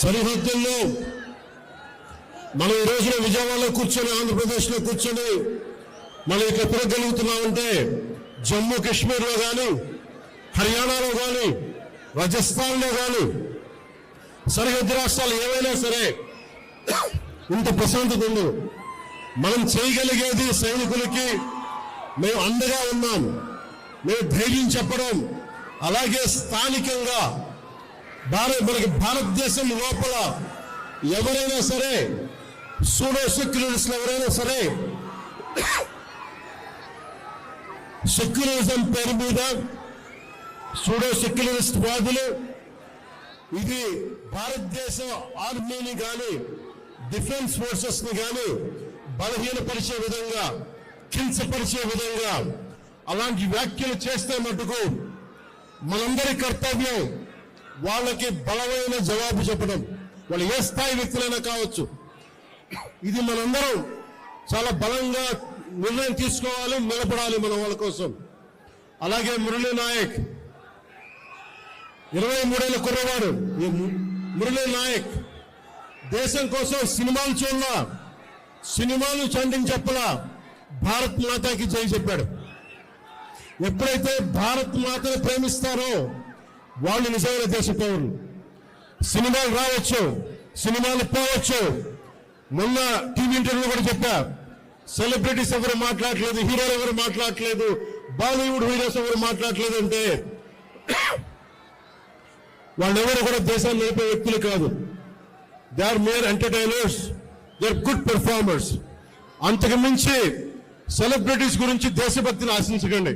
సరిహద్దుల్లో మనం ఈ రోజున విజయవాడలో కూర్చొని ఆంధ్రప్రదేశ్లో కూర్చొని మనం ఇక్కడ తిరగలుగుతున్నామంటే జమ్మూ కాశ్మీర్లో కానీ హర్యానాలో కానీ రాజస్థాన్లో కానీ సరిహద్దు రాష్ట్రాలు ఏవైనా సరే ఇంత ప్రశాంతత ఉండదు. మనం చేయగలిగేది సైనికులకి మేము అండగా ఉన్నాం, మేము ధైర్యం చెప్పడం, అలాగే స్థానికంగా మనకి భారతదేశం లోపల ఎవరైనా సరే సూడో సెక్యులరిస్టులు ఎవరైనా సరే సెక్యులరిజం పేరు మీద సూడో సెక్యులరిస్ట్ వాదులు ఇది భారతదేశ ఆర్మీని కానీ డిఫెన్స్ ఫోర్సెస్ ని కానీ బలహీనపరిచే విధంగా కించపరిచే విధంగా అలాంటి వ్యాఖ్యలు చేస్తే మటుకు మనందరి కర్తవ్యం వాళ్ళకి బలమైన జవాబు చెప్పడం. వాళ్ళు ఏ స్థాయి వ్యక్తులైనా కావచ్చు. ఇది మనందరం చాలా బలంగా నిర్ణయం తీసుకోవాలి, నిలబడాలి మన వాళ్ళ కోసం. అలాగే మురళీ నాయక్ 23 ఏళ్ల కుర్రవాడు. మురళీ నాయక్ దేశం కోసం సినిమాలు చూడలా, సినిమాలు చండిని చెప్పలా, భారత్ మాతాకి జై చెప్పాడు. ఎప్పుడైతే భారత్ మాతను ప్రేమిస్తారో వాళ్ళు నిజమైన దేశ పౌరులు. సినిమాలు రావచ్చు, సినిమాలు పోవచ్చు. మొన్న టీవీ ఇంటర్వ్యూలో కూడా చెప్పా, సెలబ్రిటీస్ ఎవరు మాట్లాడలేదు, హీరోలు ఎవరు మాట్లాడలేదు, బాలీవుడ్ హీరోస్ ఎవరు మాట్లాడలేదు అంటే వాళ్ళెవరు కూడా దేశాన్ని నడిపే వ్యక్తులు కాదు. They are mere entertainers, they are good performers. అంతకు మించి సెలబ్రిటీస్ గురించి దేశభక్తిని ఆశించకండి.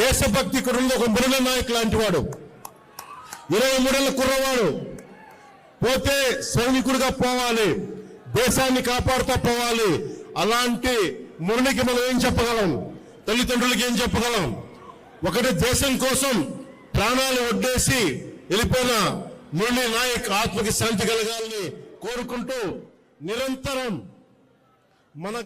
దేశభక్తి ఇక్కడ ఉంది. ఒక మురళీ నాయక్ లాంటి వాడు 23 ఏళ్ల కుర్రవాడు పోతే సైనికుడిగా పోవాలి, దేశాన్ని కాపాడుతూ పోవాలి. అలాంటి మురళికి మనం ఏం చెప్పగలం? తల్లిదండ్రులకి ఏం చెప్పగలం? ఒకటి దేశం కోసం ప్రాణాలు ఒడ్డేసి వెళ్ళిపోయిన మురళీ నాయక్ ఆత్మకి శాంతి కలగాలని కోరుకుంటూ నిరంతరం మన